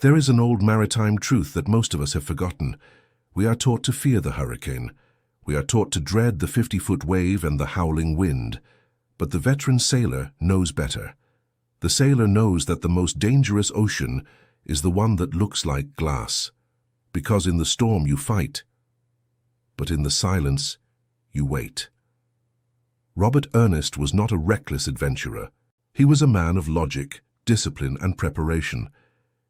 There is an old maritime truth that most of us have forgotten. We are taught to fear the hurricane. We are taught to dread the 50-foot wave and the howling wind. But the veteran sailor knows better. The sailor knows that the most dangerous ocean is the one that looks like glass. Because in the storm you fight, but in the silence you wait. Robert Ernst was not a reckless adventurer. He was a man of logic, discipline, and preparation.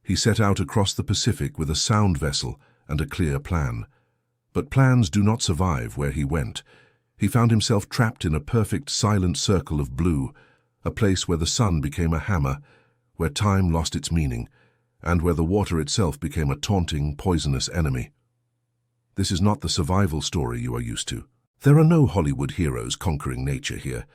He set out across the Pacific with a sound vessel and a clear plan. But plans do not survive where he went. He found himself trapped in a perfect silent circle of blue, a place where the sun became a hammer, where time lost its meaning, and where the water itself became a taunting, poisonous enemy. This is not the survival story you are used to. There are no Hollywood heroes conquering nature here.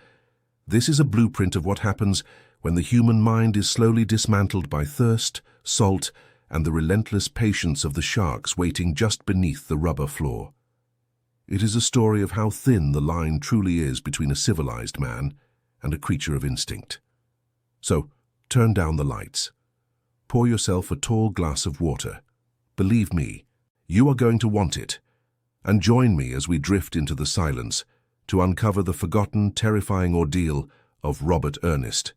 This is a blueprint of what happens when the human mind is slowly dismantled by thirst, salt, and the relentless patience of the sharks waiting just beneath the rubber floor. It is a story of how thin the line truly is between a civilized man and a creature of instinct. So, turn down the lights. Pour yourself a tall glass of water. Believe me, you are going to want it. And join me as we drift into the silence to uncover the forgotten, terrifying ordeal of Robert Ernst.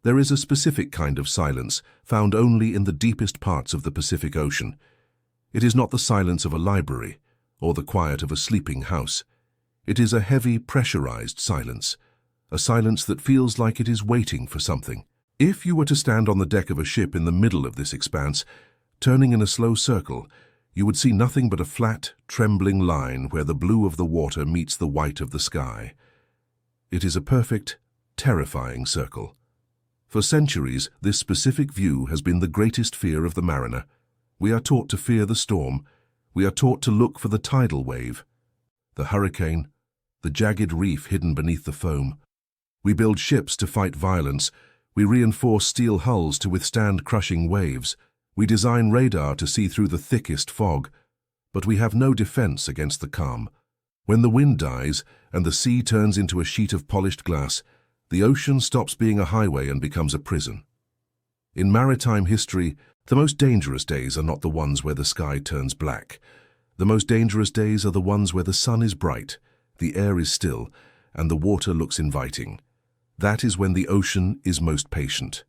There is a specific kind of silence found only in the deepest parts of the Pacific Ocean. It is not the silence of a library or the quiet of a sleeping house. It is a heavy, pressurized silence, a silence that feels like it is waiting for something. If you were to stand on the deck of a ship in the middle of this expanse, turning in a slow circle, you would see nothing but a flat, trembling line where the blue of the water meets the white of the sky. It is a perfect, terrifying circle. For centuries, this specific view has been the greatest fear of the mariner. We are taught to fear the storm. We are taught to look for the tidal wave, the hurricane, the jagged reef hidden beneath the foam. We build ships to fight violence. We reinforce steel hulls to withstand crushing waves. We design radar to see through the thickest fog, but we have no defense against the calm. When the wind dies and the sea turns into a sheet of polished glass, the ocean stops being a highway and becomes a prison. In maritime history, the most dangerous days are not the ones where the sky turns black. The most dangerous days are the ones where the sun is bright, the air is still, and the water looks inviting. That is when the ocean is most patient.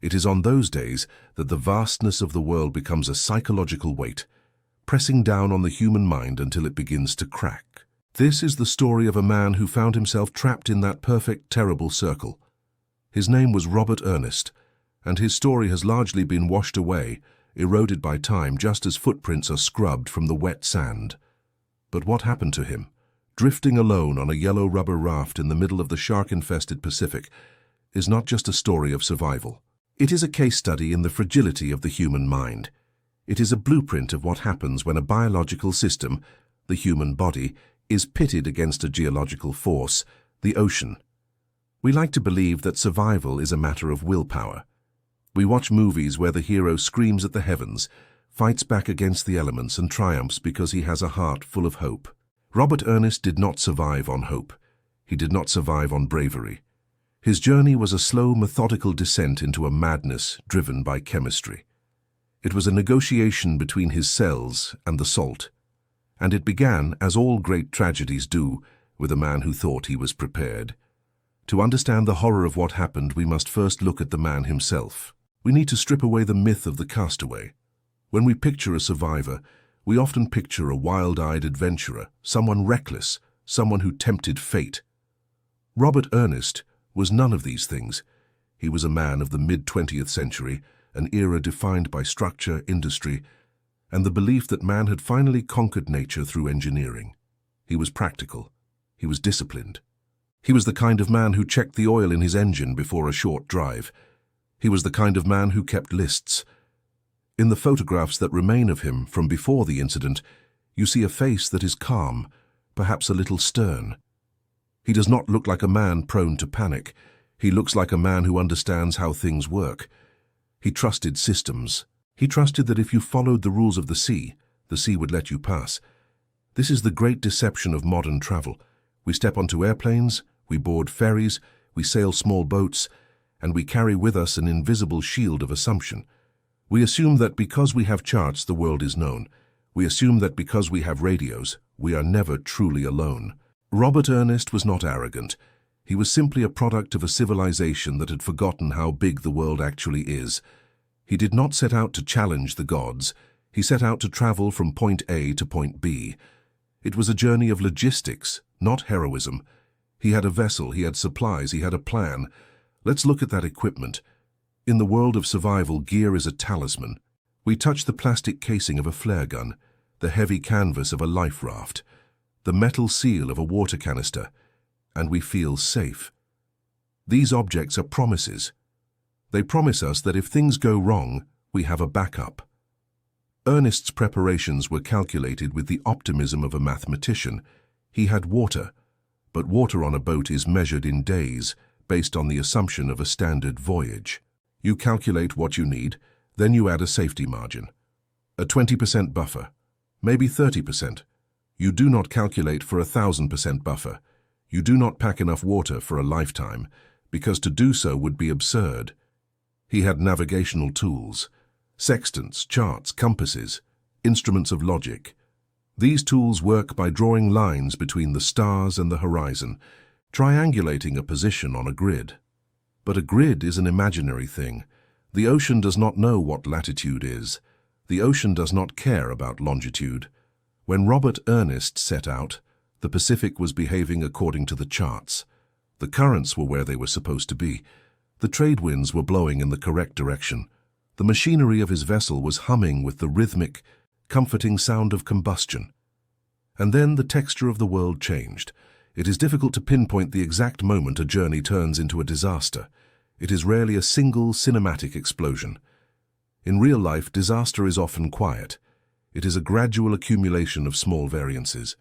It is on those days that the vastness of the world becomes a psychological weight, pressing down on the human mind until it begins to crack. This is the story of a man who found himself trapped in that perfect, terrible circle. His name was Robert Ernst, and his story has largely been washed away, eroded by time just as footprints are scrubbed from the wet sand. But what happened to him? Drifting alone on a yellow rubber raft in the middle of the shark-infested Pacific is not just a story of survival. It is a case study in the fragility of the human mind. It is a blueprint of what happens when a biological system, the human body, is pitted against a geological force, the ocean. We like to believe that survival is a matter of willpower. We watch movies where the hero screams at the heavens, fights back against the elements and triumphs because he has a heart full of hope. Robert Ernst did not survive on hope. He did not survive on bravery. His journey was a slow, methodical descent into a madness driven by chemistry. It was a negotiation between his cells and the salt, and it began, as all great tragedies do, with a man who thought he was prepared. To understand the horror of what happened, we must first look at the man himself. We need to strip away the myth of the castaway. When we picture a survivor, we often picture a wild-eyed adventurer, someone reckless, someone who tempted fate. Robert Ernst was none of these things. He was a man of the mid-20th century, an era defined by structure, industry, and the belief that man had finally conquered nature through engineering. He was practical. He was disciplined. He was the kind of man who checked the oil in his engine before a short drive. He was the kind of man who kept lists. In the photographs that remain of him from before the incident, you see a face that is calm, perhaps a little stern. He does not look like a man prone to panic. He looks like a man who understands how things work. He trusted systems. He trusted that if you followed the rules of the sea would let you pass. This is the great deception of modern travel. We step onto airplanes, we board ferries, we sail small boats, and we carry with us an invisible shield of assumption. We assume that because we have charts, the world is known. We assume that because we have radios, we are never truly alone. Robert Ernst was not arrogant. He was simply a product of a civilization that had forgotten how big the world actually is. He did not set out to challenge the gods. He set out to travel from point A to point B. It was a journey of logistics, not heroism. He had a vessel, he had supplies, he had a plan. Let's look at that equipment. In the world of survival, gear is a talisman. We touch the plastic casing of a flare gun, the heavy canvas of a life raft, the metal seal of a water canister, and we feel safe. These objects are promises. They promise us that if things go wrong, we have a backup. Ernest's preparations were calculated with the optimism of a mathematician. He had water, but water on a boat is measured in days, based on the assumption of a standard voyage. You calculate what you need, then you add a safety margin. A 20% buffer, maybe 30%. You do not calculate for a 1,000% buffer. You do not pack enough water for a lifetime, because to do so would be absurd. He had navigational tools, sextants, charts, compasses, instruments of logic. These tools work by drawing lines between the stars and the horizon, triangulating a position on a grid. But a grid is an imaginary thing. The ocean does not know what latitude is. The ocean does not care about longitude. When Robert Ernst set out, the Pacific was behaving according to the charts. The currents were where they were supposed to be. The trade winds were blowing in the correct direction. The machinery of his vessel was humming with the rhythmic, comforting sound of combustion. And then the texture of the world changed. It is difficult to pinpoint the exact moment a journey turns into a disaster. It is rarely a single cinematic explosion. In real life, disaster is often quiet. It is a gradual accumulation of small variances.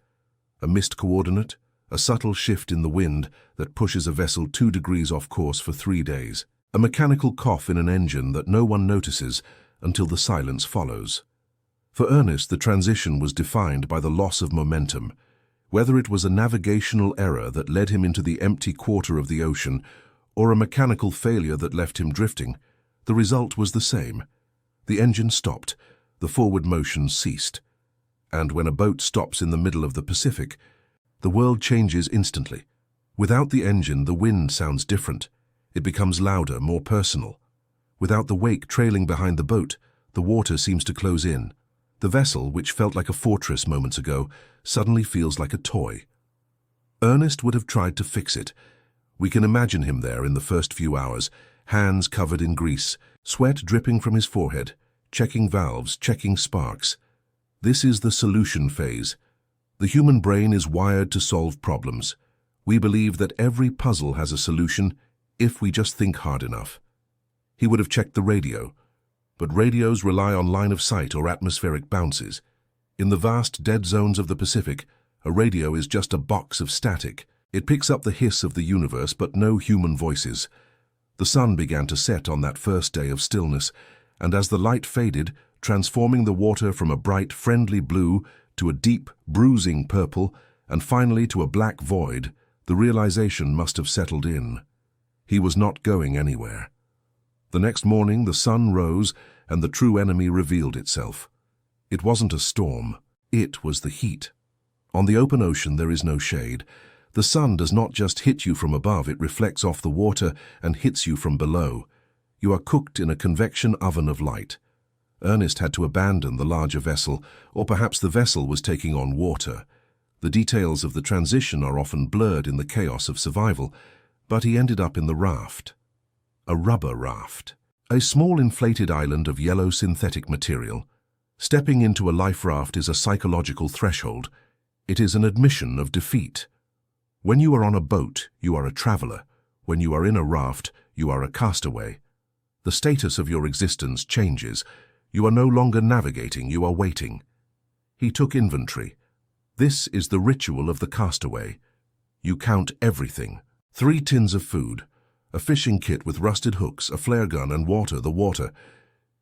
A missed coordinate, a subtle shift in the wind that pushes a vessel 2 degrees off course for 3 days. A mechanical cough in an engine that no one notices until the silence follows. For Ernest, the transition was defined by the loss of momentum. Whether it was a navigational error that led him into the empty quarter of the ocean or a mechanical failure that left him drifting, the result was the same. The engine stopped, the forward motion ceased. And when a boat stops in the middle of the Pacific, the world changes instantly. Without the engine, the wind sounds different. It becomes louder, more personal. Without the wake trailing behind the boat, the water seems to close in. The vessel, which felt like a fortress moments ago, suddenly feels like a toy. Ernest would have tried to fix it. We can imagine him there in the first few hours, hands covered in grease, sweat dripping from his forehead, checking valves, checking sparks. This is the solution phase. The human brain is wired to solve problems. We believe that every puzzle has a solution if we just think hard enough. He would have checked the radio, but radios rely on line of sight or atmospheric bounces. In the vast dead zones of the Pacific, a radio is just a box of static. It picks up the hiss of the universe, but no human voices. The sun began to set on that first day of stillness, and as the light faded, transforming the water from a bright, friendly blue to a deep, bruising purple, and finally to a black void, the realization must have settled in. He was not going anywhere. The next morning, the sun rose, and the true enemy revealed itself. It wasn't a storm. It was the heat. On the open ocean, there is no shade. The sun does not just hit you from above, it reflects off the water and hits you from below. You are cooked in a convection oven of light. Ernest had to abandon the larger vessel, or perhaps the vessel was taking on water. The details of the transition are often blurred in the chaos of survival, but he ended up in the raft. A rubber raft. A small inflated island of yellow synthetic material. Stepping into a life raft is a psychological threshold. It is an admission of defeat. When you are on a boat, you are a traveler. When you are in a raft, you are a castaway. The status of your existence changes. You are no longer navigating, you are waiting. He took inventory. This is the ritual of the castaway. You count everything. 3 tins of food, a fishing kit with rusted hooks, a flare gun, and water, the water.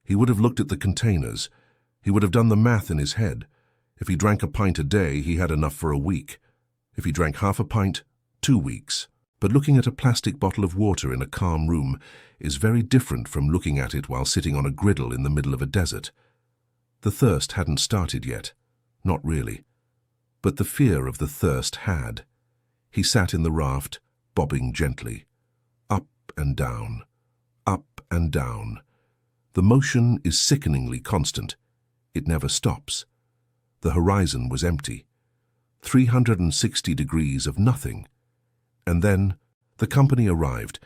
He would have looked at the containers. He would have done the math in his head. If he drank a pint a day, he had enough for a week. If he drank half a pint, 2 weeks. But looking at a plastic bottle of water in a calm room is very different from looking at it while sitting on a griddle in the middle of a desert. The thirst hadn't started yet. Not really. But the fear of the thirst had. He sat in the raft, bobbing gently. Up and down. Up and down. The motion is sickeningly constant. It never stops. The horizon was empty. 360 degrees of nothing. And then the company arrived.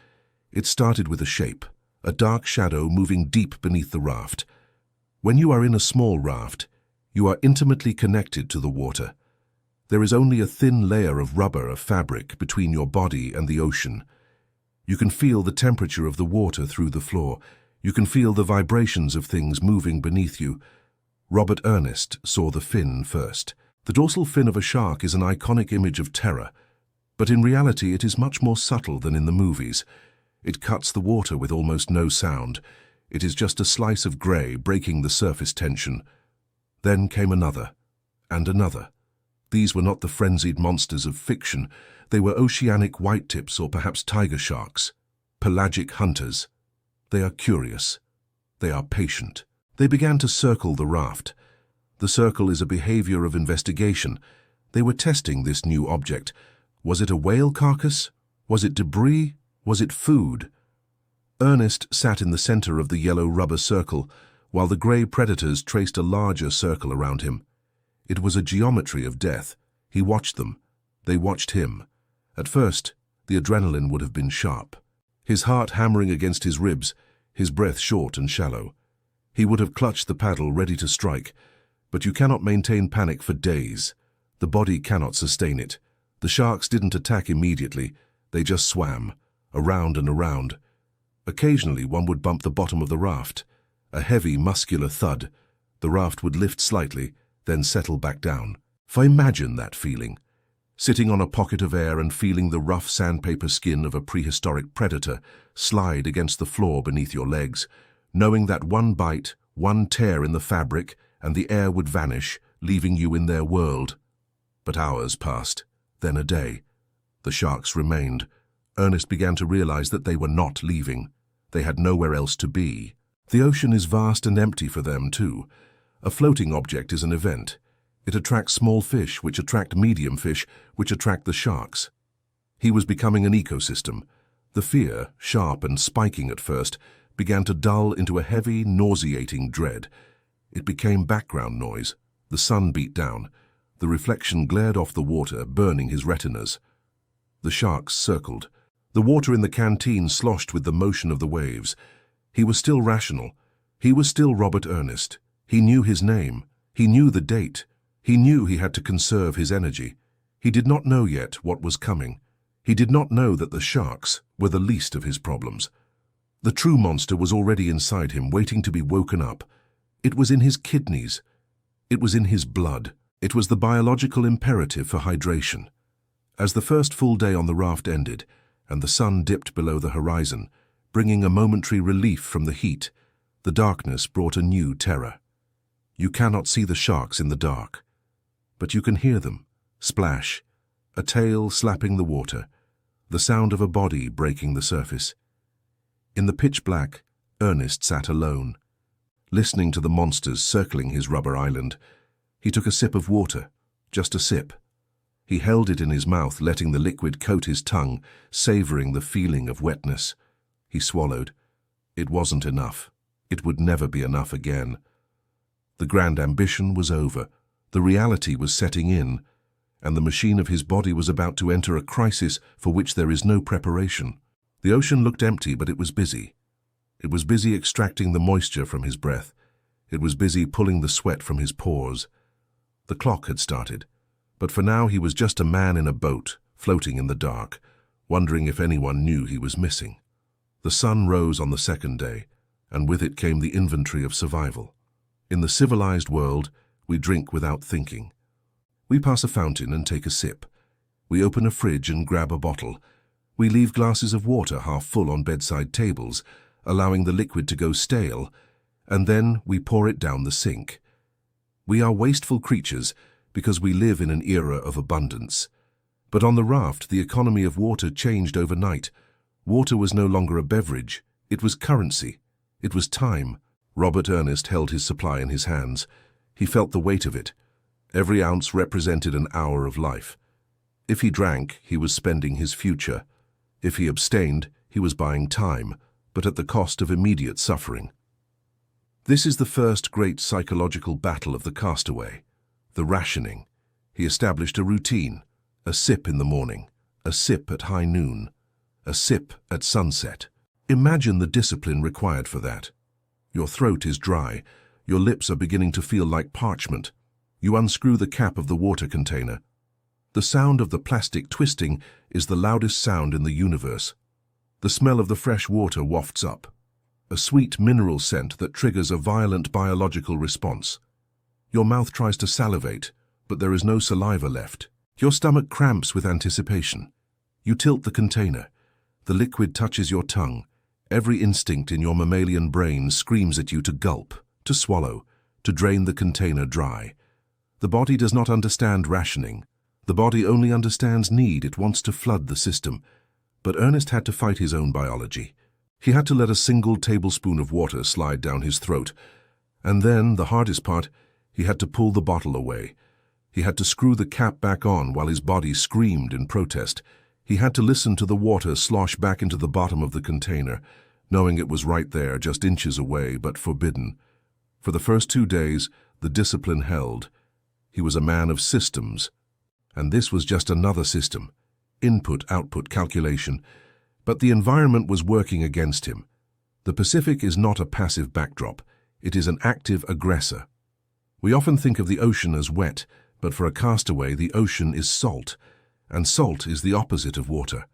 It started with a shape, a dark shadow moving deep beneath the raft. When you are in a small raft, you are intimately connected to the water. There is only a thin layer of rubber or fabric between your body and the ocean. You can feel the temperature of the water through the floor. You can feel the vibrations of things moving beneath you. Robert Ernst saw the fin first. The dorsal fin of a shark is an iconic image of terror, but in reality it is much more subtle than in the movies. It cuts the water with almost no sound. It is just a slice of grey breaking the surface tension. Then came another, and another. These were not the frenzied monsters of fiction. They were oceanic whitetips or perhaps tiger sharks, pelagic hunters. They are curious. They are patient. They began to circle the raft. The circle is a behavior of investigation. They were testing this new object. Was it a whale carcass? Was it debris? Was it food? Ernest sat in the center of the yellow rubber circle, while the grey predators traced a larger circle around him. It was a geometry of death. He watched them. They watched him. At first, the adrenaline would have been sharp. His heart hammering against his ribs, his breath short and shallow. He would have clutched the paddle ready to strike, but you cannot maintain panic for days. The body cannot sustain it. The sharks didn't attack immediately. They just swam, around and around. Occasionally one would bump the bottom of the raft. A heavy, muscular thud. The raft would lift slightly, then settle back down. For imagine that feeling. Sitting on a pocket of air and feeling the rough sandpaper skin of a prehistoric predator slide against the floor beneath your legs, knowing that one bite, one tear in the fabric, and the air would vanish, leaving you in their world. But hours passed, then a day. The sharks remained. Ernest began to realize that they were not leaving. They had nowhere else to be. The ocean is vast and empty for them, too. A floating object is an event. It attracts small fish, which attract medium fish, which attract the sharks. He was becoming an ecosystem. The fear, sharp and spiking at first, began to dull into a heavy, nauseating dread. It became background noise. The sun beat down. The reflection glared off the water, burning his retinas. The sharks circled. The water in the canteen sloshed with the motion of the waves. He was still rational. He was still Robert Ernst. He knew his name. He knew the date. He knew he had to conserve his energy. He did not know yet what was coming. He did not know that the sharks were the least of his problems. The true monster was already inside him, waiting to be woken up. It was in his kidneys. It was in his blood. It was the biological imperative for hydration. As the first full day on the raft ended, and the sun dipped below the horizon, bringing a momentary relief from the heat, the darkness brought a new terror. You cannot see the sharks in the dark, but you can hear them. Splash, a tail slapping the water, the sound of a body breaking the surface. In the pitch black, Ernest sat alone, listening to the monsters circling his rubber island. He took a sip of water, just a sip. He held it in his mouth, letting the liquid coat his tongue, savoring the feeling of wetness. He swallowed. It wasn't enough. It would never be enough again. The grand ambition was over. The reality was setting in, and the machine of his body was about to enter a crisis for which there is no preparation. The ocean looked empty, but it was busy. It was busy extracting the moisture from his breath. It was busy pulling the sweat from his pores. The clock had started, but for now he was just a man in a boat, floating in the dark, wondering if anyone knew he was missing. The sun rose on the second day, and with it came the inventory of survival. In the civilized world, we drink without thinking. We pass a fountain and take a sip. We open a fridge and grab a bottle. We leave glasses of water half full on bedside tables, allowing the liquid to go stale, and then we pour it down the sink. We are wasteful creatures because we live in an era of abundance. But on the raft, the economy of water changed overnight. Water was no longer a beverage. It was currency. It was time. Robert Ernst held his supply in his hands. He felt the weight of it. Every ounce represented an hour of life. If he drank, he was spending his future. If he abstained, he was buying time, but at the cost of immediate suffering. This is the first great psychological battle of the castaway, the rationing. He established a routine, a sip in the morning, a sip at high noon, a sip at sunset. Imagine the discipline required for that. Your throat is dry, your lips are beginning to feel like parchment. You unscrew the cap of the water container. The sound of the plastic twisting is the loudest sound in the universe. The smell of the fresh water wafts up, a sweet mineral scent that triggers a violent biological response. Your mouth tries to salivate, but there is no saliva left. Your stomach cramps with anticipation. You tilt the container. The liquid touches your tongue. Every instinct in your mammalian brain screams at you to gulp, to swallow, to drain the container dry. The body does not understand rationing. The body only understands need. It wants to flood the system. But Ernst had to fight his own biology. He had to let a single tablespoon of water slide down his throat. And then, the hardest part, he had to pull the bottle away. He had to screw the cap back on while his body screamed in protest. He had to listen to the water slosh back into the bottom of the container, knowing it was right there, just inches away, but forbidden. For the first 2 days, the discipline held. He was a man of systems. And this was just another system. Input-output calculation. But the environment was working against him. The Pacific is not a passive backdrop. It is an active aggressor. We often think of the ocean as wet, but for a castaway, the ocean is salt. And salt is the opposite of water.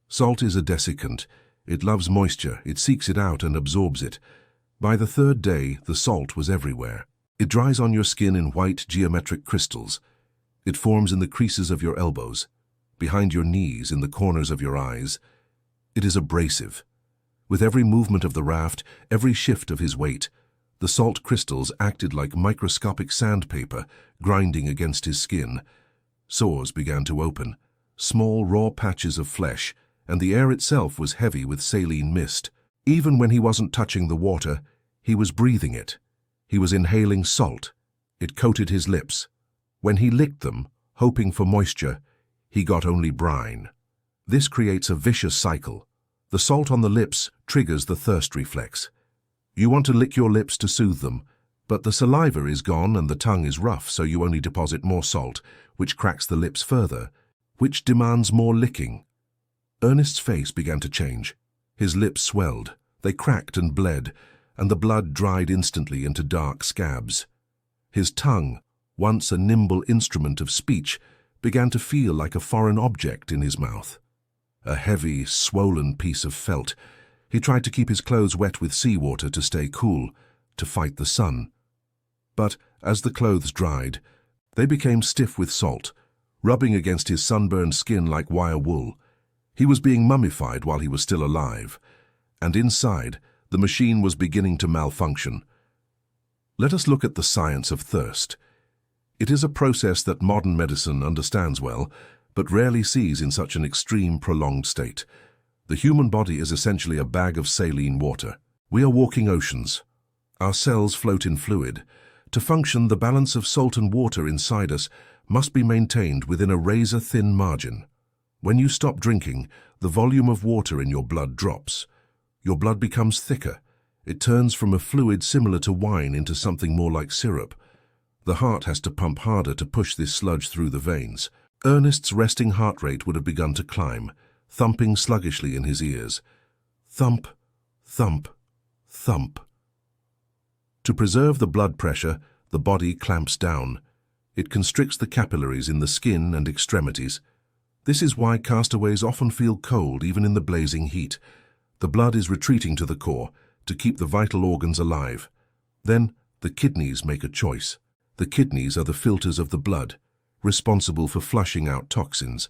Salt is a desiccant. It loves moisture, it seeks it out and absorbs it. By the 3rd day, the salt was everywhere. It dries on your skin in white geometric crystals. It forms in the creases of your elbows, behind your knees, in the corners of your eyes. It is abrasive. With every movement of the raft, every shift of his weight, the salt crystals acted like microscopic sandpaper grinding against his skin. Sores began to open, small raw patches of flesh, and the air itself was heavy with saline mist. Even when he wasn't touching the water, he was breathing it. He was inhaling salt. It coated his lips. When he licked them, hoping for moisture, he got only brine. This creates a vicious cycle. The salt on the lips triggers the thirst reflex. You want to lick your lips to soothe them, but the saliva is gone and the tongue is rough, so you only deposit more salt, which cracks the lips further, which demands more licking. Ernest's face began to change. His lips swelled, they cracked and bled, and the blood dried instantly into dark scabs. His tongue, once a nimble instrument of speech, began to feel like a foreign object in his mouth. A heavy, swollen piece of felt. He tried to keep his clothes wet with seawater to stay cool, to fight the sun. But as the clothes dried, they became stiff with salt, rubbing against his sunburned skin like wire wool. He was being mummified while he was still alive, and inside, the machine was beginning to malfunction. Let us look at the science of thirst. It is a process that modern medicine understands well, but rarely sees in such an extreme, prolonged state. The human body is essentially a bag of saline water. We are walking oceans. Our cells float in fluid. To function, the balance of salt and water inside us must be maintained within a razor-thin margin. When you stop drinking, the volume of water in your blood drops. Your blood becomes thicker. It turns from a fluid similar to wine into something more like syrup. The heart has to pump harder to push this sludge through the veins. Ernest's resting heart rate would have begun to climb, thumping sluggishly in his ears. Thump, thump, thump. To preserve the blood pressure, the body clamps down. It constricts the capillaries in the skin and extremities. This is why castaways often feel cold even in the blazing heat. The blood is retreating to the core to keep the vital organs alive. Then the kidneys make a choice. The kidneys are the filters of the blood, responsible for flushing out toxins.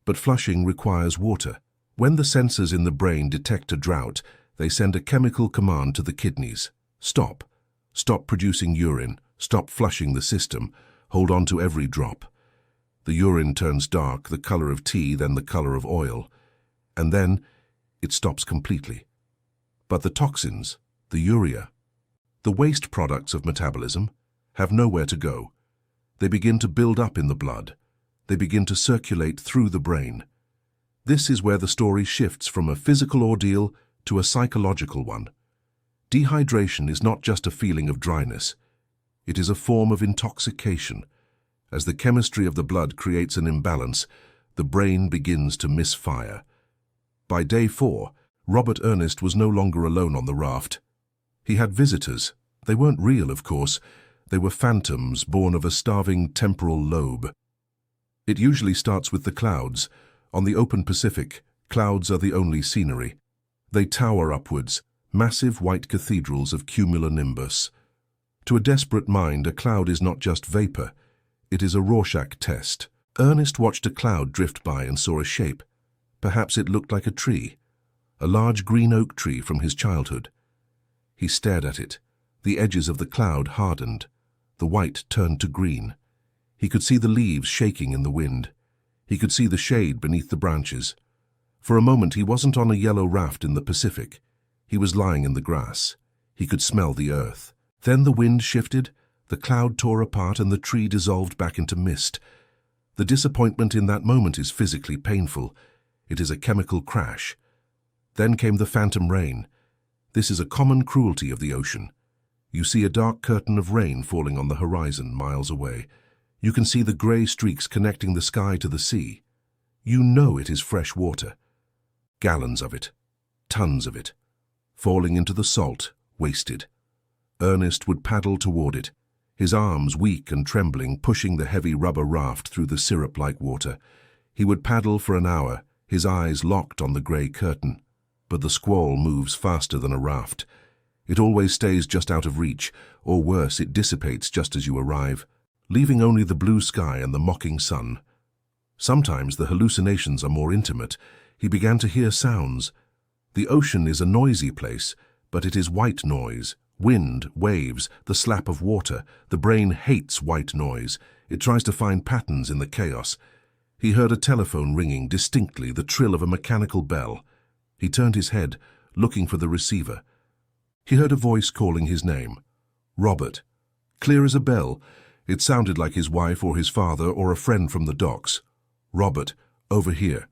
But flushing requires water. When the sensors in the brain detect a drought, they send a chemical command to the kidneys. Stop. Stop producing urine. Stop flushing the system. Hold on to every drop. The urine turns dark, the color of tea, then the color of oil. And then it stops completely. But the toxins, the urea, the waste products of metabolism, have nowhere to go. They begin to build up in the blood. They begin to circulate through the brain. This is where the story shifts from a physical ordeal to a psychological one. Dehydration is not just a feeling of dryness. It is a form of intoxication. As the chemistry of the blood creates an imbalance, the brain begins to misfire. By day 4, Robert Ernst was no longer alone on the raft. He had visitors. They weren't real, of course. They were phantoms born of a starving temporal lobe. It usually starts with the clouds. On the open Pacific, clouds are the only scenery. They tower upwards, massive white cathedrals of cumulonimbus. To a desperate mind, a cloud is not just vapor. It is a Rorschach test. Ernst watched a cloud drift by and saw a shape. Perhaps it looked like a tree, a large green oak tree from his childhood. He stared at it. The edges of the cloud hardened. The white turned to green. He could see the leaves shaking in the wind. He could see the shade beneath the branches. For a moment he wasn't on a yellow raft in the Pacific. He was lying in the grass. He could smell the earth. Then the wind shifted, the cloud tore apart, and the tree dissolved back into mist. The disappointment in that moment is physically painful. It is a chemical crash. Then came the phantom rain. This is a common cruelty of the ocean. You see a dark curtain of rain falling on the horizon miles away. You can see the grey streaks connecting the sky to the sea. You know it is fresh water. Gallons of it, tons of it, falling into the salt, wasted. Ernst would paddle toward it, his arms weak and trembling, pushing the heavy rubber raft through the syrup-like water. He would paddle for an hour, his eyes locked on the grey curtain. But the squall moves faster than a raft. It always stays just out of reach, or worse, it dissipates just as you arrive, leaving only the blue sky and the mocking sun. Sometimes the hallucinations are more intimate. He began to hear sounds. The ocean is a noisy place, but it is white noise. Wind, waves, the slap of water. The brain hates white noise. It tries to find patterns in the chaos. He heard a telephone ringing distinctly, the trill of a mechanical bell. He turned his head, looking for the receiver. He heard a voice calling his name. Robert. Clear as a bell. It sounded like his wife or his father or a friend from the docks. Robert, over here.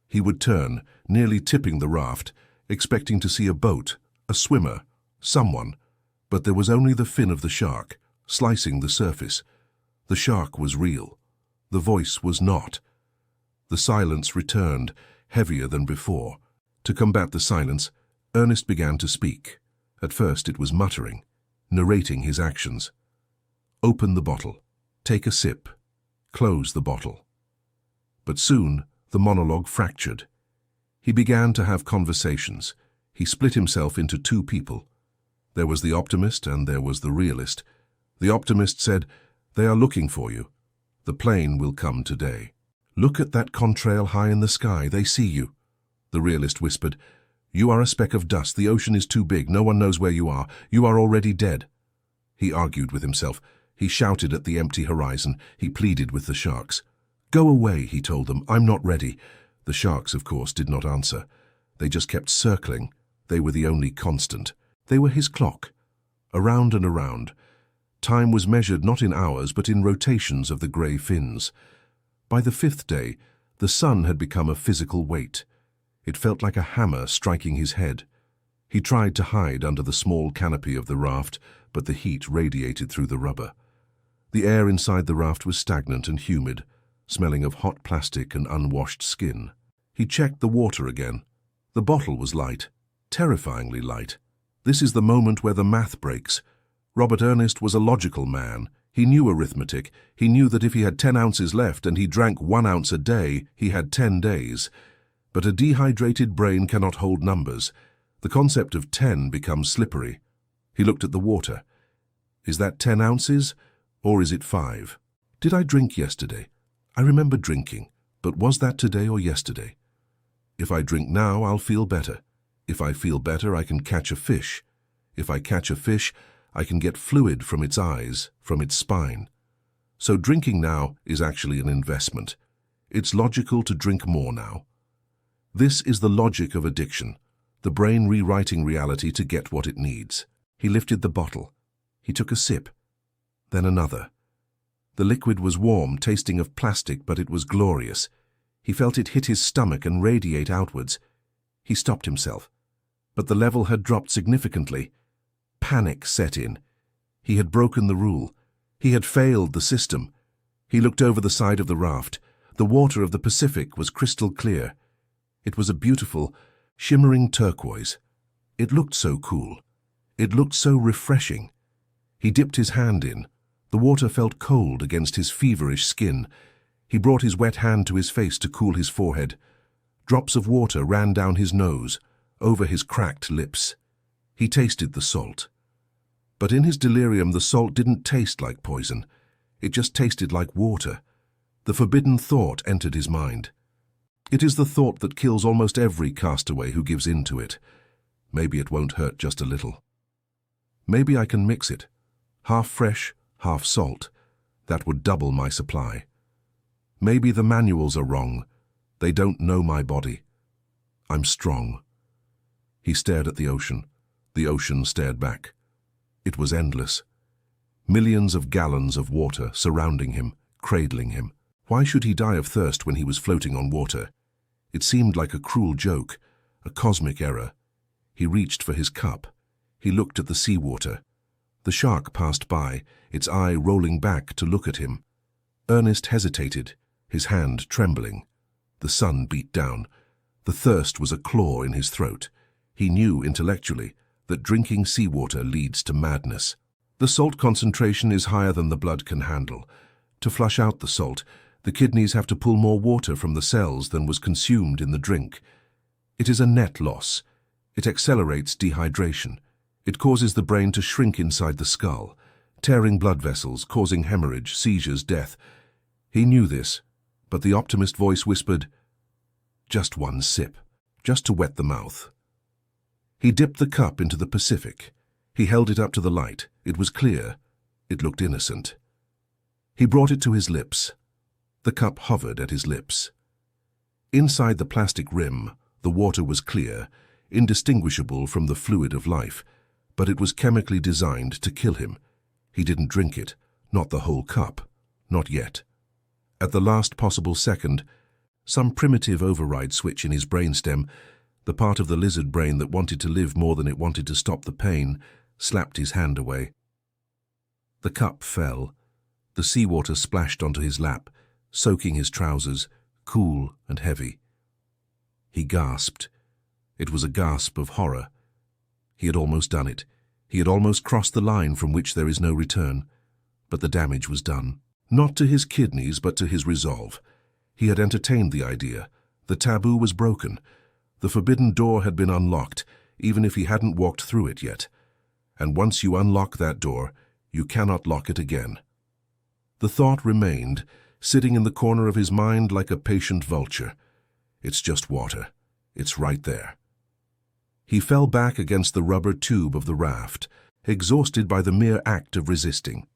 He would turn, nearly tipping the raft, expecting to see a boat, a swimmer, someone. But there was only the fin of the shark, slicing the surface. The shark was real. The voice was not. The silence returned, heavier than before. To combat the silence, Ernst began to speak. At first it was muttering, narrating his actions. Open the bottle. Take a sip. Close the bottle. But soon the monologue fractured. He began to have conversations. He split himself into two people. There was the optimist and there was the realist. The optimist said, "They are looking for you. The plane will come today. Look at that contrail high in the sky. They see you." The realist whispered, "You are a speck of dust. The ocean is too big. No one knows where you are. You are already dead." He argued with himself. He shouted at the empty horizon. He pleaded with the sharks. "Go away," he told them. "I'm not ready." The sharks, of course, did not answer. They just kept circling. They were the only constant. They were his clock. Around and around. Time was measured not in hours, but in rotations of the grey fins. By the 5th day, the sun had become a physical weight. It felt like a hammer striking his head. He tried to hide under the small canopy of the raft, but the heat radiated through the rubber. The air inside the raft was stagnant and humid, smelling of hot plastic and unwashed skin. He checked the water again. The bottle was light, terrifyingly light. This is the moment where the math breaks. Robert Ernst was a logical man. He knew arithmetic. He knew that if he had 10 ounces left and he drank 1 ounce a day, he had 10 days. But a dehydrated brain cannot hold numbers. The concept of 10 becomes slippery. He looked at the water. Is that 10 ounces, or is it 5? Did I drink yesterday? I remember drinking, but was that today or yesterday? If I drink now, I'll feel better. If I feel better, I can catch a fish. If I catch a fish, I can get fluid from its eyes, from its spine. So drinking now is actually an investment. It's logical to drink more now. This is the logic of addiction, the brain rewriting reality to get what it needs. He lifted the bottle. He took a sip, then another. The liquid was warm, tasting of plastic, but it was glorious. He felt it hit his stomach and radiate outwards. He stopped himself, but the level had dropped significantly. Panic set in. He had broken the rule. He had failed the system. He looked over the side of the raft. The water of the Pacific was crystal clear. It was a beautiful, shimmering turquoise. It looked so cool. It looked so refreshing. He dipped his hand in. The water felt cold against his feverish skin. He brought his wet hand to his face to cool his forehead. Drops of water ran down his nose, over his cracked lips. He tasted the salt. But in his delirium, the salt didn't taste like poison. It just tasted like water. The forbidden thought entered his mind. It is the thought that kills almost every castaway who gives in to it. Maybe it won't hurt just a little. Maybe I can mix it. Half fresh, half salt. That would double my supply. Maybe the manuals are wrong. They don't know my body. I'm strong. He stared at the ocean. The ocean stared back. It was endless. Millions of gallons of water surrounding him, cradling him. Why should he die of thirst when he was floating on water? It seemed like a cruel joke, a cosmic error. He reached for his cup. He looked at the seawater. The shark passed by, its eye rolling back to look at him. Ernst hesitated, his hand trembling. The sun beat down. The thirst was a claw in his throat. He knew intellectually that drinking seawater leads to madness. The salt concentration is higher than the blood can handle. To flush out the salt, the kidneys have to pull more water from the cells than was consumed in the drink. It is a net loss. It accelerates dehydration. It causes the brain to shrink inside the skull, tearing blood vessels, causing hemorrhage, seizures, death. He knew this, but the optimist voice whispered, "Just one sip, just to wet the mouth." He dipped the cup into the Pacific. He held it up to the light. It was clear. It looked innocent. He brought it to his lips. The cup hovered at his lips. Inside the plastic rim, the water was clear, indistinguishable from the fluid of life, but it was chemically designed to kill him. He didn't drink it, not the whole cup, not yet. At the last possible second, some primitive override switch in his brainstem, the part of the lizard brain that wanted to live more than it wanted to stop the pain, slapped his hand away. The cup fell. The seawater splashed onto his lap, soaking his trousers, cool and heavy. He gasped. It was a gasp of horror. He had almost done it. He had almost crossed the line from which there is no return. But the damage was done. Not to his kidneys, but to his resolve. He had entertained the idea. The taboo was broken. The forbidden door had been unlocked, even if he hadn't walked through it yet. And once you unlock that door, you cannot lock it again. The thought remained, sitting in the corner of his mind like a patient vulture. It's just water. It's right there. He fell back against the rubber tube of the raft, exhausted by the mere act of resisting.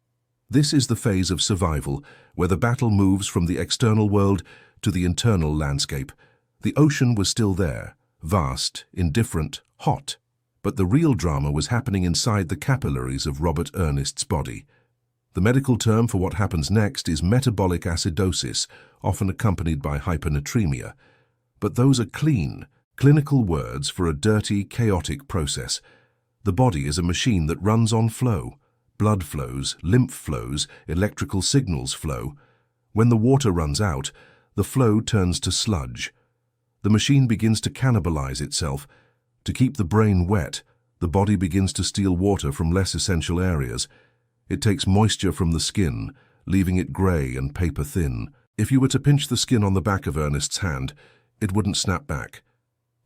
This is the phase of survival, where the battle moves from the external world to the internal landscape. The ocean was still there, vast, indifferent, hot. But the real drama was happening inside the capillaries of Robert Ernst's body. The medical term for what happens next is metabolic acidosis, often accompanied by hypernatremia. But those are clean, clinical words for a dirty, chaotic process. The body is a machine that runs on flow. Blood flows, lymph flows, electrical signals flow. When the water runs out, the flow turns to sludge. The machine begins to cannibalize itself. To keep the brain wet, the body begins to steal water from less essential areas. It takes moisture from the skin, leaving it grey and paper-thin. If you were to pinch the skin on the back of Ernst's hand, it wouldn't snap back.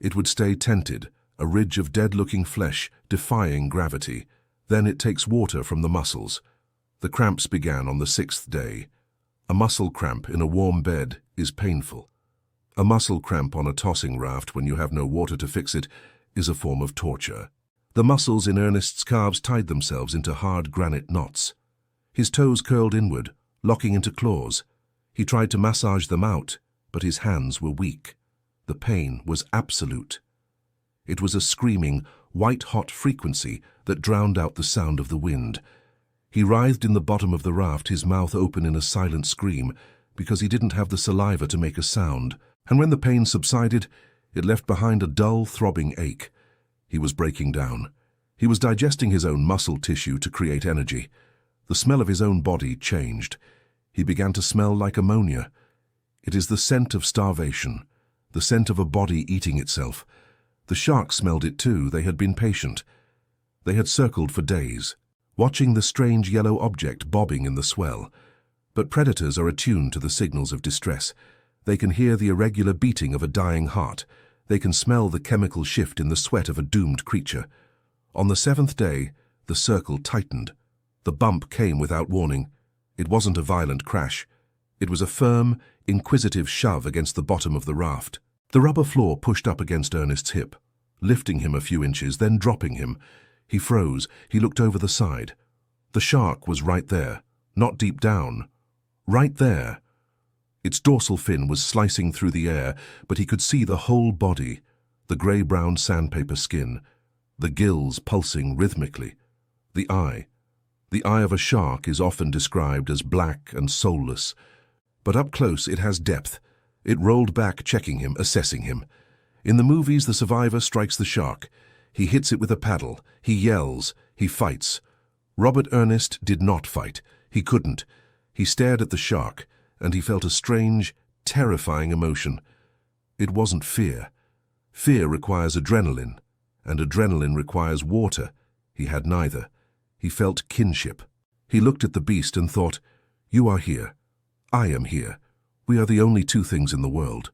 It would stay tented, a ridge of dead-looking flesh, defying gravity. Then it takes water from the muscles. The cramps began on the 6th day. A muscle cramp in a warm bed is painful. A muscle cramp on a tossing raft when you have no water to fix it is a form of torture. The muscles in Ernst's calves tied themselves into hard granite knots. His toes curled inward, locking into claws. He tried to massage them out, but his hands were weak. The pain was absolute. It was a screaming, white-hot frequency that drowned out the sound of the wind. He writhed in the bottom of the raft, his mouth open in a silent scream, because he didn't have the saliva to make a sound. And when the pain subsided, it left behind a dull, throbbing ache. He was breaking down. He was digesting his own muscle tissue to create energy. The smell of his own body changed. He began to smell like ammonia. It is the scent of starvation, the scent of a body eating itself. The sharks smelled it too. They had been patient. They had circled for days, watching the strange yellow object bobbing in the swell. But predators are attuned to the signals of distress. They can hear the irregular beating of a dying heart. They can smell the chemical shift in the sweat of a doomed creature. On the 7th day, the circle tightened. The bump came without warning. It wasn't a violent crash. It was a firm, inquisitive shove against the bottom of the raft. The rubber floor pushed up against Ernest's hip, lifting him a few inches, then dropping him. He froze. He looked over the side. The shark was right there, not deep down. Right there. Its dorsal fin was slicing through the air, but he could see the whole body, the grey-brown sandpaper skin, the gills pulsing rhythmically. The eye. The eye of a shark is often described as black and soulless, but up close it has depth. It rolled back, checking him, assessing him. In the movies, the survivor strikes the shark. He hits it with a paddle. He yells. He fights. Robert Ernst did not fight. He couldn't. He stared at the shark, and he felt a strange, terrifying emotion. It wasn't fear. Fear requires adrenaline, and adrenaline requires water. He had neither. He felt kinship. He looked at the beast and thought, "You are here. I am here. We are the only two things in the world."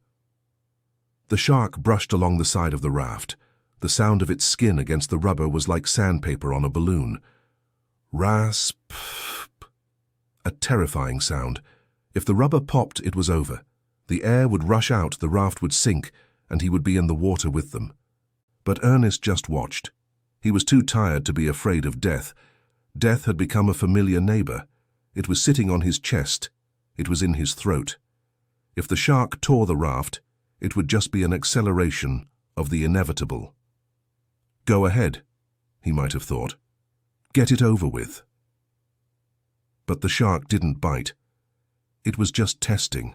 The shark brushed along the side of the raft. The sound of its skin against the rubber was like sandpaper on a balloon. Rasp. A terrifying sound. If the rubber popped, it was over. The air would rush out, the raft would sink, and he would be in the water with them. But Ernest just watched. He was too tired to be afraid of death. Death had become a familiar neighbor. It was sitting on his chest. It was in his throat. If the shark tore the raft, it would just be an acceleration of the inevitable. Go ahead, he might have thought. Get it over with. But the shark didn't bite. It was just testing.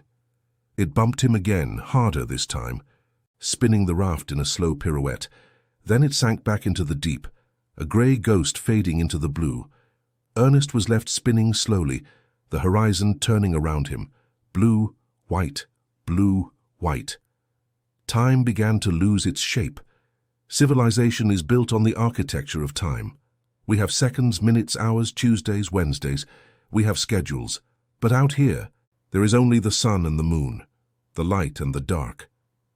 It bumped him again, harder this time, spinning the raft in a slow pirouette. Then it sank back into the deep, a grey ghost fading into the blue. Ernest was left spinning slowly, the horizon turning around him. Blue, white, blue, white. Time began to lose its shape. Civilization is built on the architecture of time. We have seconds, minutes, hours, Tuesdays, Wednesdays. We have schedules. But out here, there is only the sun and the moon, the light and the dark.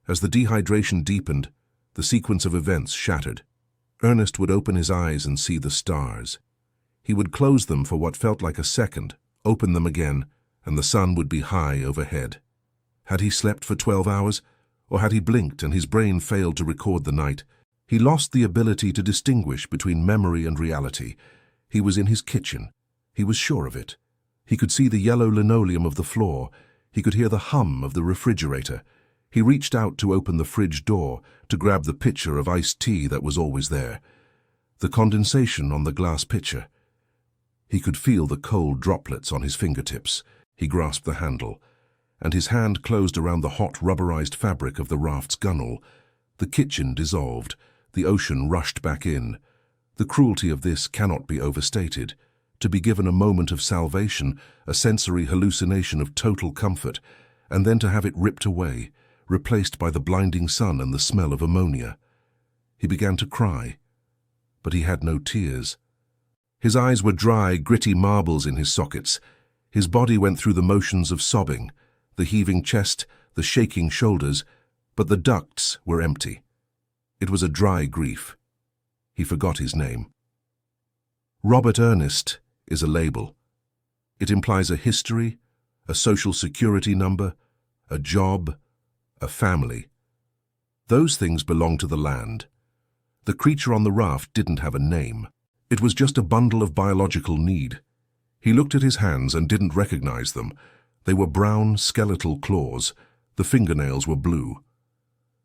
As the dehydration deepened, the sequence of events shattered. Ernest would open his eyes and see the stars. He would close them for what felt like a second, open them again, and the sun would be high overhead. Had he slept for 12 hours? Or had he blinked and his brain failed to record the night? He lost the ability to distinguish between memory and reality. He was in his kitchen. He was sure of it. He could see the yellow linoleum of the floor. He could hear the hum of the refrigerator. He reached out to open the fridge door, to grab the pitcher of iced tea that was always there. The condensation on the glass pitcher. He could feel the cold droplets on his fingertips. He grasped the handle, and his hand closed around the hot rubberized fabric of the raft's gunwale. The kitchen dissolved. The ocean rushed back in. The cruelty of this cannot be overstated. To be given a moment of salvation, a sensory hallucination of total comfort, and then to have it ripped away, replaced by the blinding sun and the smell of ammonia. He began to cry, but he had no tears. His eyes were dry, gritty marbles in his sockets. His body went through the motions of sobbing, the heaving chest, the shaking shoulders, but the ducts were empty. It was a dry grief. He forgot his name. Robert Ernst is a label. It implies a history, a social security number, a job, a family. Those things belong to the land. The creature on the raft didn't have a name. It was just a bundle of biological need. He looked at his hands and didn't recognize them. They were brown, skeletal claws. The fingernails were blue.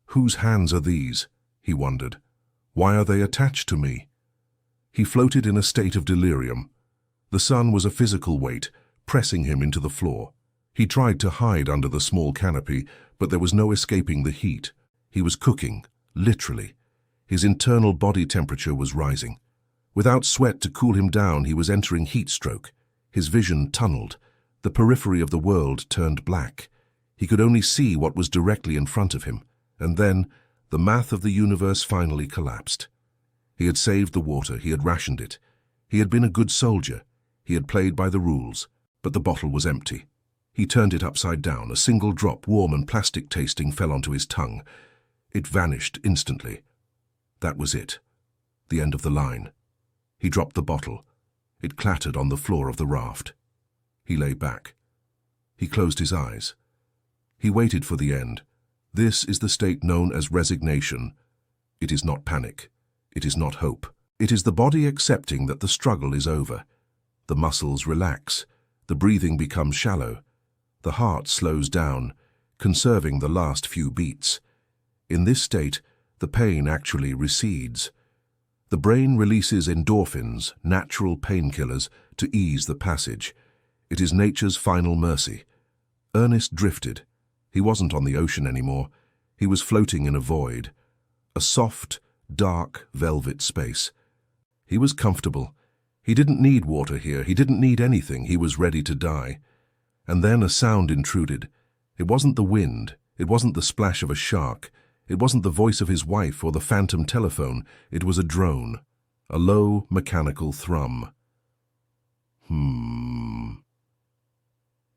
Whose hands are these? He wondered. Why are they attached to me? He floated in a state of delirium. The sun was a physical weight, pressing him into the floor. He tried to hide under the small canopy, but there was no escaping the heat. He was cooking, literally. His internal body temperature was rising. Without sweat to cool him down, he was entering heat stroke. His vision tunneled. The periphery of the world turned black. He could only see what was directly in front of him. And then, the math of the universe finally collapsed. He had saved the water, he had rationed it. He had been a good soldier. He had played by the rules, but the bottle was empty. He turned it upside down. A single drop, warm and plastic-tasting, fell onto his tongue. It vanished instantly. That was it. The end of the line. He dropped the bottle. It clattered on the floor of the raft. He lay back. He closed his eyes. He waited for the end. This is the state known as resignation. It is not panic. It is not hope. It is the body accepting that the struggle is over. The muscles relax. The breathing becomes shallow. The heart slows down, conserving the last few beats. In this state, the pain actually recedes. The brain releases endorphins, natural painkillers, to ease the passage. It is nature's final mercy. Ernst drifted. He wasn't on the ocean anymore. He was floating in a void. A soft, dark, velvet space. He was comfortable. He didn't need water here. He didn't need anything. He was ready to die. And then a sound intruded. It wasn't the wind. It wasn't the splash of a shark. It wasn't the voice of his wife or the phantom telephone. It was a drone. A low, mechanical thrum.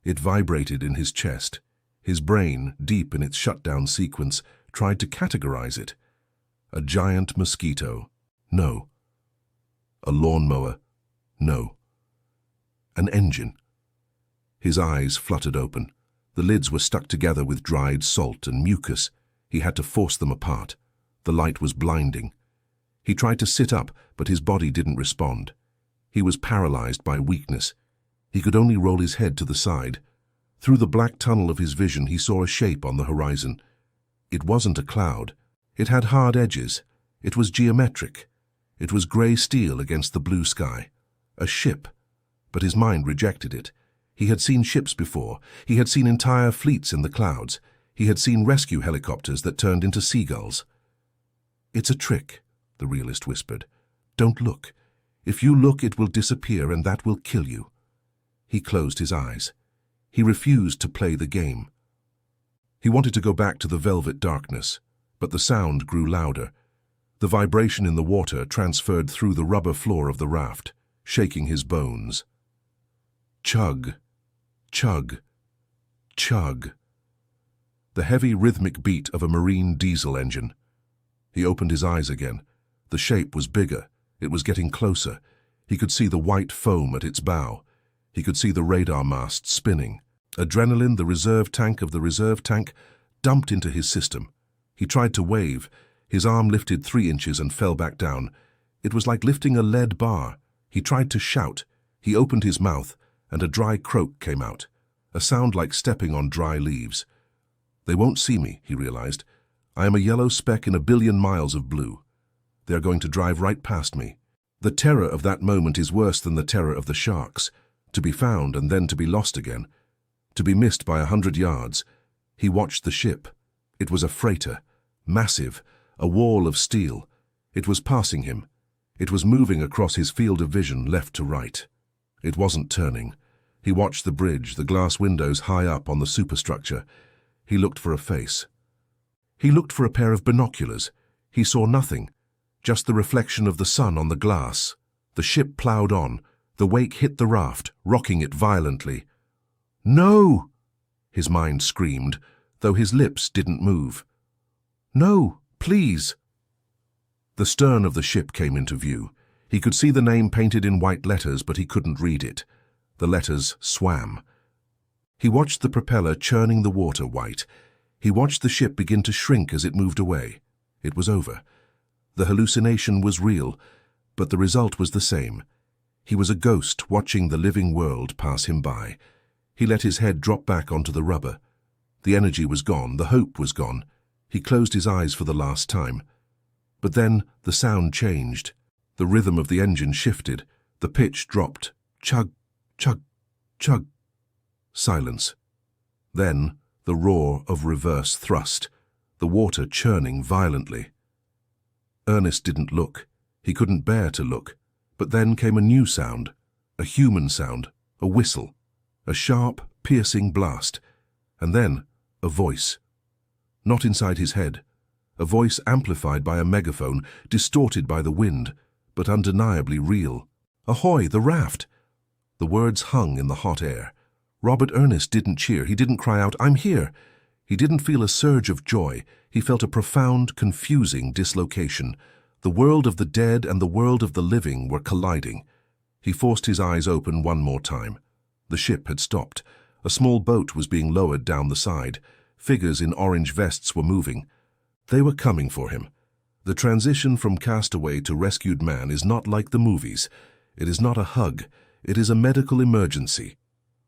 It vibrated in his chest. His brain, deep in its shutdown sequence, tried to categorize it. A giant mosquito. No. A lawnmower. No. An engine. His eyes fluttered open. The lids were stuck together with dried salt and mucus. He had to force them apart. The light was blinding. He tried to sit up, but his body didn't respond. He was paralyzed by weakness. He could only roll his head to the side. Through the black tunnel of his vision, he saw a shape on the horizon. It wasn't a cloud. It had hard edges. It was geometric. It was grey steel against the blue sky. A ship. But his mind rejected it. He had seen ships before. He had seen entire fleets in the clouds. He had seen rescue helicopters that turned into seagulls. "It's a trick," the realist whispered. "Don't look. If you look, it will disappear, and that will kill you." He closed his eyes. He refused to play the game. He wanted to go back to the velvet darkness, but the sound grew louder. The vibration in the water transferred through the rubber floor of the raft, shaking his bones. Chug, chug, chug. The heavy rhythmic beat of a marine diesel engine. He opened his eyes again. The shape was bigger. It was getting closer. He could see the white foam at its bow. He could see the radar mast spinning. Adrenaline, the reserve tank of the reserve tank, dumped into his system. He tried to wave. His arm lifted 3 inches and fell back down. It was like lifting a lead bar. He tried to shout. He opened his mouth, and a dry croak came out, a sound like stepping on dry leaves. They won't see me, he realized. I am a yellow speck in a billion miles of blue. They are going to drive right past me. The terror of that moment is worse than the terror of the sharks. To be found and then to be lost again. To be missed by 100 yards. He watched the ship. It was a freighter, massive, a wall of steel. It was passing him. It was moving across his field of vision left to right. It wasn't turning. He watched the bridge, the glass windows high up on the superstructure. He looked for a face. He looked for a pair of binoculars. He saw nothing, just the reflection of the sun on the glass. The ship ploughed on. The wake hit the raft, rocking it violently. "No!" his mind screamed, though his lips didn't move. "No, please!" The stern of the ship came into view. He could see the name painted in white letters, but he couldn't read it. The letters swam. He watched the propeller churning the water white. He watched the ship begin to shrink as it moved away. It was over. The hallucination was real, but the result was the same. He was a ghost watching the living world pass him by. He let his head drop back onto the rubber. The energy was gone, the hope was gone. He closed his eyes for the last time. But then the sound changed. The rhythm of the engine shifted. The pitch dropped. Chug, chug, chug. Silence. Then the roar of reverse thrust, the water churning violently. Ernest didn't look. He couldn't bear to look. But then came a new sound, a human sound, a whistle, a sharp, piercing blast, and then a voice. Not inside his head. A voice amplified by a megaphone, distorted by the wind, but undeniably real. "Ahoy, the raft!" The words hung in the hot air. Robert Ernest didn't cheer. He didn't cry out, "I'm here!" He didn't feel a surge of joy. He felt a profound, confusing dislocation. The world of the dead and the world of the living were colliding. He forced his eyes open one more time. The ship had stopped. A small boat was being lowered down the side. Figures in orange vests were moving. They were coming for him. The transition from castaway to rescued man is not like the movies. It is not a hug. It is a medical emergency.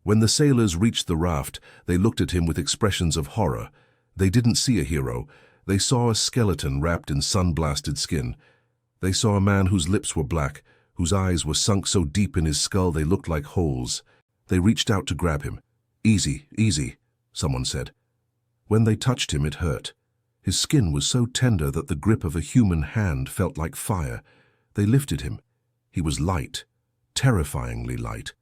When the sailors reached the raft, they looked at him with expressions of horror. They didn't see a hero. They saw a skeleton wrapped in sun-blasted skin. They saw a man whose lips were black, whose eyes were sunk so deep in his skull they looked like holes. They reached out to grab him. "Easy, easy," someone said. When they touched him, it hurt. His skin was so tender that the grip of a human hand felt like fire. They lifted him. He was light, terrifyingly light.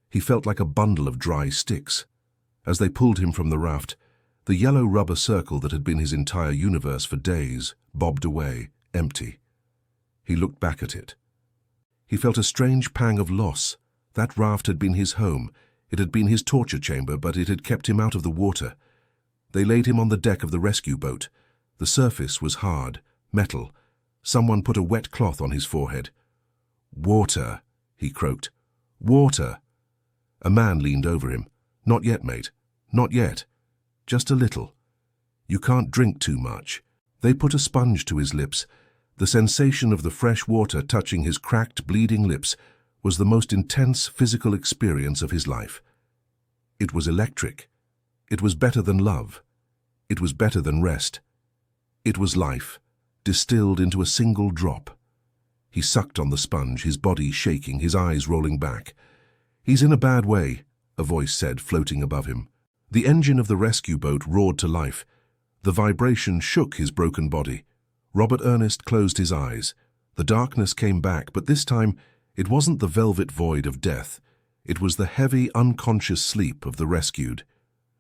He felt like a bundle of dry sticks. As they pulled him from the raft, the yellow rubber circle that had been his entire universe for days bobbed away, empty. He looked back at it. He felt a strange pang of loss. That raft had been his home. It had been his torture chamber, but it had kept him out of the water. They laid him on the deck of the rescue boat. The surface was hard, metal. Someone put a wet cloth on his forehead. "Water," he croaked. "Water." A man leaned over him. "Not yet, mate. Not yet. Just a little. You can't drink too much." They put a sponge to his lips. The sensation of the fresh water touching his cracked, bleeding lips was the most intense physical experience of his life. It was electric. It was better than love. It was better than rest. It was life, distilled into a single drop. He sucked on the sponge, his body shaking, his eyes rolling back. "He's in a bad way," a voice said, floating above him. The engine of the rescue boat roared to life. The vibration shook his broken body. Robert Ernest closed his eyes. The darkness came back, but this time it wasn't the velvet void of death. It was the heavy, unconscious sleep of the rescued.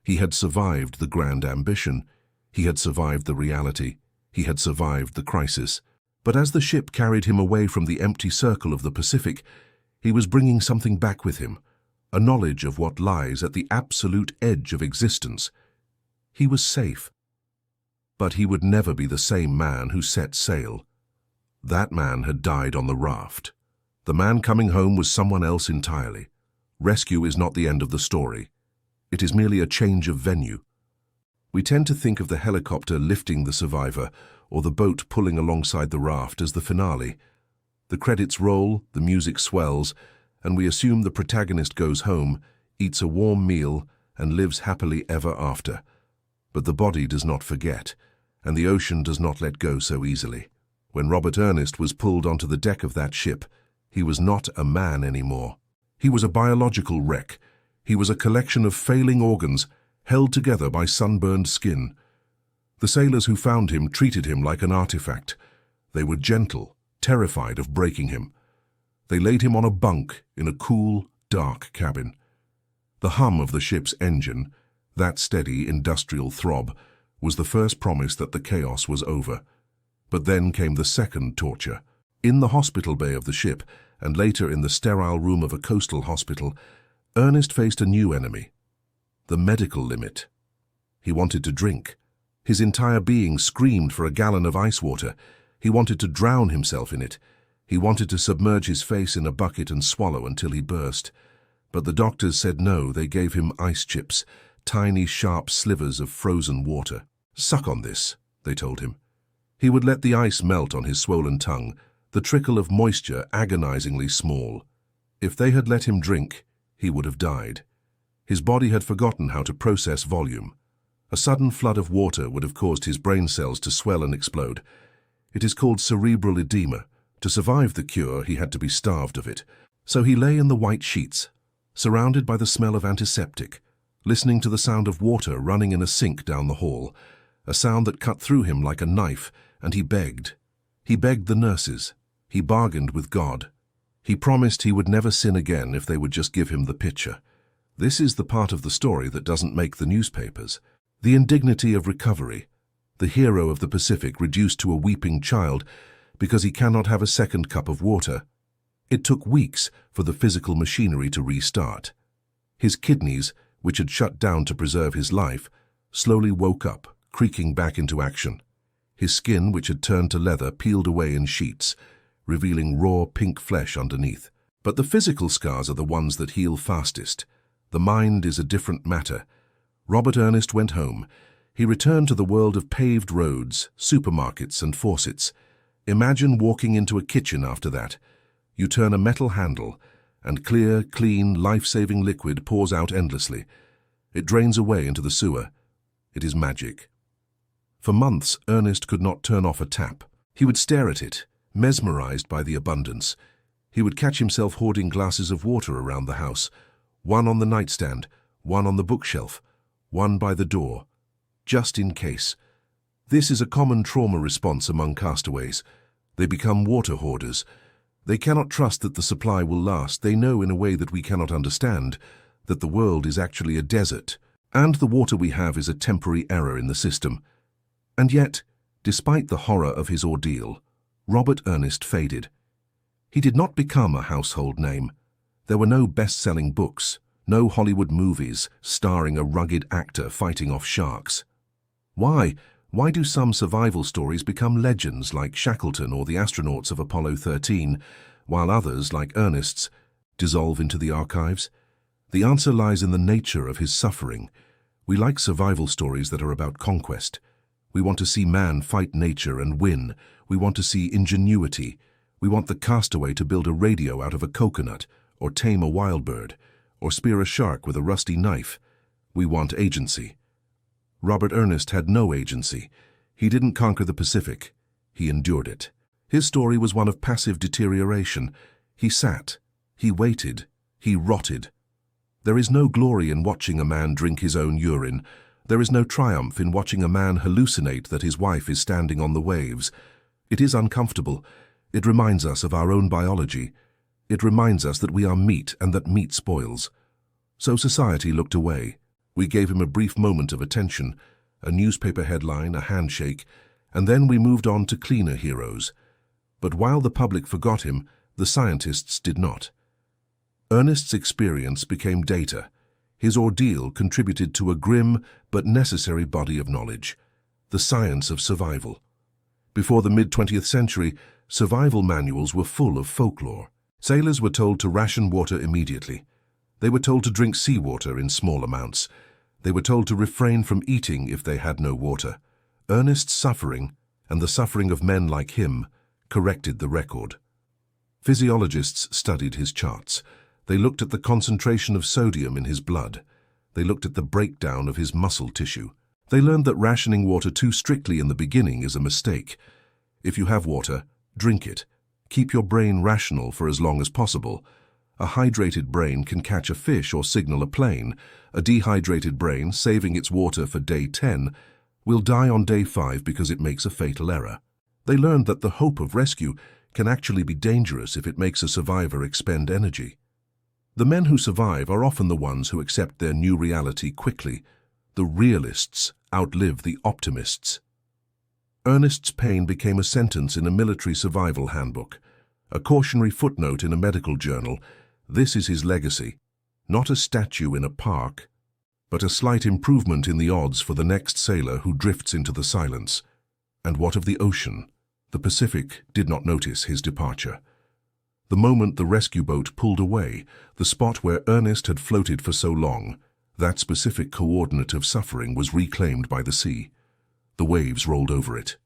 He had survived the grand ambition. He had survived the reality. He had survived the crisis. But as the ship carried him away from the empty circle of the Pacific, he was bringing something back with him, a knowledge of what lies at the absolute edge of existence. He was safe. But he would never be the same man who set sail. That man had died on the raft. The man coming home was someone else entirely. Rescue is not the end of the story. It is merely a change of venue. We tend to think of the helicopter lifting the survivor or the boat pulling alongside the raft as the finale. The credits roll, the music swells, and we assume the protagonist goes home, eats a warm meal, and lives happily ever after. But the body does not forget, and the ocean does not let go so easily. When Robert Ernest was pulled onto the deck of that ship, he was not a man anymore. He was a biological wreck. He was a collection of failing organs held together by sunburned skin. The sailors who found him treated him like an artifact. They were gentle, terrified of breaking him. They laid him on a bunk in a cool, dark cabin. The hum of the ship's engine, that steady industrial throb, was the first promise that the chaos was over. But then came the second torture. In the hospital bay of the ship, and later in the sterile room of a coastal hospital, Ernest faced a new enemy, the medical limit. He wanted to drink. His entire being screamed for a gallon of ice water. He wanted to drown himself in it. He wanted to submerge his face in a bucket and swallow until he burst. But the doctors said no. They gave him ice chips, tiny sharp slivers of frozen water. "Suck on this," they told him. He would let the ice melt on his swollen tongue, the trickle of moisture agonizingly small. If they had let him drink, he would have died. His body had forgotten how to process volume. A sudden flood of water would have caused his brain cells to swell and explode. It is called cerebral edema. To survive the cure, he had to be starved of it. So he lay in the white sheets, surrounded by the smell of antiseptic, listening to the sound of water running in a sink down the hall, a sound that cut through him like a knife, and he begged. He begged the nurses. He bargained with God. He promised he would never sin again if they would just give him the pitcher. This is the part of the story that doesn't make the newspapers. The indignity of recovery. The hero of the Pacific reduced to a weeping child because he cannot have a second cup of water. It took weeks for the physical machinery to restart. His kidneys, which had shut down to preserve his life, slowly woke up, creaking back into action. His skin, which had turned to leather, peeled away in sheets, revealing raw pink flesh underneath. But the physical scars are the ones that heal fastest. The mind is a different matter. Robert Ernst went home. He returned to the world of paved roads, supermarkets and faucets. Imagine walking into a kitchen after that. You turn a metal handle, and clear, clean, life-saving liquid pours out endlessly. It drains away into the sewer. It is magic. For months, Ernest could not turn off a tap. He would stare at it, mesmerized by the abundance. He would catch himself hoarding glasses of water around the house, one on the nightstand, one on the bookshelf, one by the door, just in case. This is a common trauma response among castaways. They become water hoarders. They cannot trust that the supply will last. They know in a way that we cannot understand that the world is actually a desert, and the water we have is a temporary error in the system. And yet, despite the horror of his ordeal, Robert Ernst faded. He did not become a household name. There were no best-selling books, no Hollywood movies starring a rugged actor fighting off sharks. Why? Why do some survival stories become legends like Shackleton or the astronauts of Apollo 13, while others, like Ernest's, dissolve into the archives? The answer lies in the nature of his suffering. We like survival stories that are about conquest. We want to see man fight nature and win. We want to see ingenuity. We want the castaway to build a radio out of a coconut, or tame a wild bird, or spear a shark with a rusty knife. We want agency. Robert Ernst had no agency. He didn't conquer the Pacific. He endured it. His story was one of passive deterioration. He sat. He waited. He rotted. There is no glory in watching a man drink his own urine. There is no triumph in watching a man hallucinate that his wife is standing on the waves. It is uncomfortable. It reminds us of our own biology. It reminds us that we are meat and that meat spoils. So society looked away. We gave him a brief moment of attention, a newspaper headline, a handshake, and then we moved on to cleaner heroes. But while the public forgot him, the scientists did not. Ernest's experience became data. His ordeal contributed to a grim but necessary body of knowledge, the science of survival. Before the mid-20th century, survival manuals were full of folklore. Sailors were told to ration water immediately. They were told to drink seawater in small amounts. They were told to refrain from eating if they had no water. Ernest's suffering, and the suffering of men like him, corrected the record. Physiologists studied his charts. They looked at the concentration of sodium in his blood. They looked at the breakdown of his muscle tissue. They learned that rationing water too strictly in the beginning is a mistake. If you have water, drink it. Keep your brain rational for as long as possible. A hydrated brain can catch a fish or signal a plane. A dehydrated brain, saving its water for day 10, will die on day 5 because it makes a fatal error. They learned that the hope of rescue can actually be dangerous if it makes a survivor expend energy. The men who survive are often the ones who accept their new reality quickly. The realists outlive the optimists. Ernest's pain became a sentence in a military survival handbook, a cautionary footnote in a medical journal. This is his legacy, not a statue in a park, but a slight improvement in the odds for the next sailor who drifts into the silence. And what of the ocean? The Pacific did not notice his departure. The moment the rescue boat pulled away, the spot where Ernest had floated for so long, that specific coordinate of suffering was reclaimed by the sea. The waves rolled over it.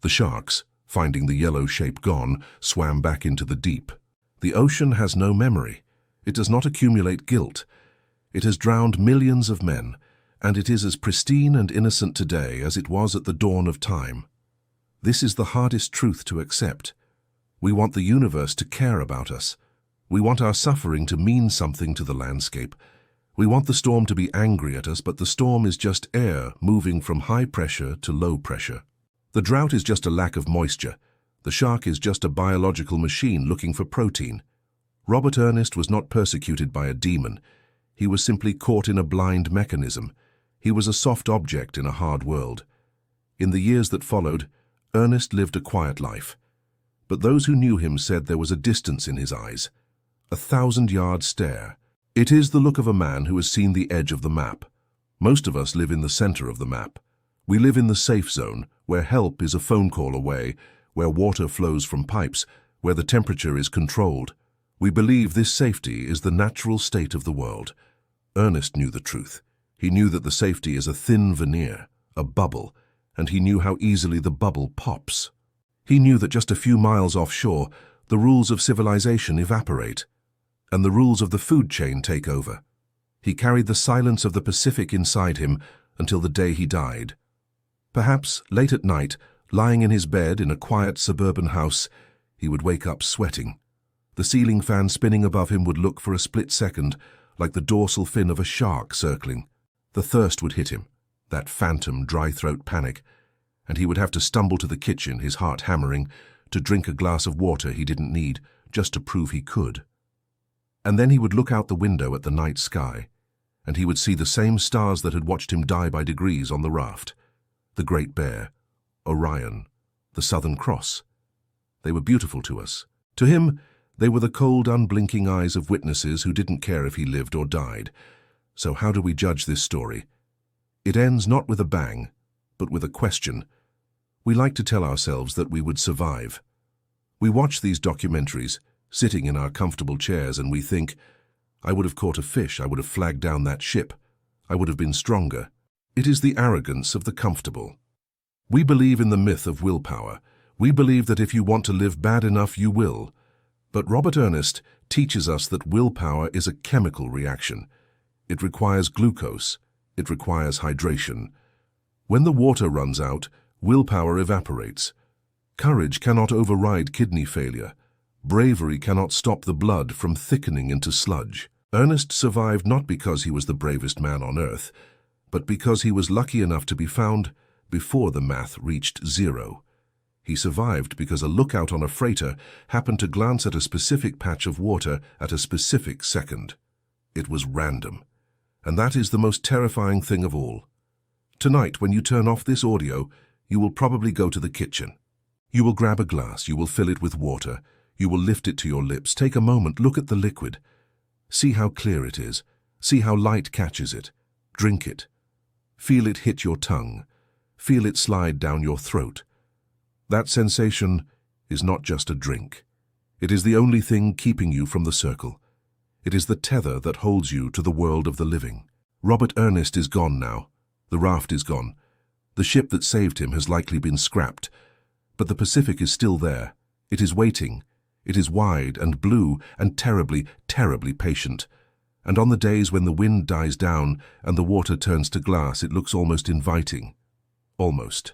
The sharks, finding the yellow shape gone, swam back into the deep. The ocean has no memory. It does not accumulate guilt. It has drowned millions of men, and it is as pristine and innocent today as it was at the dawn of time. This is the hardest truth to accept. We want the universe to care about us. We want our suffering to mean something to the landscape. We want the storm to be angry at us, but the storm is just air moving from high pressure to low pressure. The drought is just a lack of moisture. The shark is just a biological machine looking for protein. Robert Ernst was not persecuted by a demon. He was simply caught in a blind mechanism. He was a soft object in a hard world. In the years that followed, Ernst lived a quiet life. But those who knew him said there was a distance in his eyes, a 1,000-yard stare. It is the look of a man who has seen the edge of the map. Most of us live in the center of the map. We live in the safe zone, where help is a phone call away, where water flows from pipes, where the temperature is controlled. We believe this safety is the natural state of the world. Ernst knew the truth. He knew that the safety is a thin veneer, a bubble, and he knew how easily the bubble pops. He knew that just a few miles offshore, the rules of civilization evaporate, and the rules of the food chain take over. He carried the silence of the Pacific inside him until the day he died. Perhaps, late at night, lying in his bed in a quiet suburban house, he would wake up sweating. The ceiling fan spinning above him would look for a split second like the dorsal fin of a shark circling. The thirst would hit him, that phantom dry throat panic, and he would have to stumble to the kitchen, his heart hammering, to drink a glass of water he didn't need, just to prove he could. And then he would look out the window at the night sky, and he would see the same stars that had watched him die by degrees on the raft. The Great Bear, Orion, the Southern Cross. They were beautiful to us. To him, they were the cold, unblinking eyes of witnesses who didn't care if he lived or died. So how do we judge this story? It ends not with a bang, but with a question. We like to tell ourselves that we would survive. We watch these documentaries, sitting in our comfortable chairs, and we think, I would have caught a fish, I would have flagged down that ship, I would have been stronger. It is the arrogance of the comfortable. We believe in the myth of willpower. We believe that if you want to live bad enough, you will. But Robert Ernst teaches us that willpower is a chemical reaction. It requires glucose. It requires hydration. When the water runs out, willpower evaporates. Courage cannot override kidney failure. Bravery cannot stop the blood from thickening into sludge. Ernst survived not because he was the bravest man on earth, but because he was lucky enough to be found before the math reached zero. He survived because a lookout on a freighter happened to glance at a specific patch of water at a specific second. It was random. And that is the most terrifying thing of all. Tonight, when you turn off this audio, you will probably go to the kitchen. You will grab a glass, you will fill it with water, you will lift it to your lips, take a moment, look at the liquid. See how clear it is, see how light catches it. Drink it. Feel it hit your tongue. Feel it slide down your throat. That sensation is not just a drink. It is the only thing keeping you from the circle. It is the tether that holds you to the world of the living. Robert Ernst is gone now. The raft is gone. The ship that saved him has likely been scrapped. But the Pacific is still there. It is waiting. It is wide and blue and terribly, terribly patient. And on the days when the wind dies down and the water turns to glass, it looks almost inviting. Almost.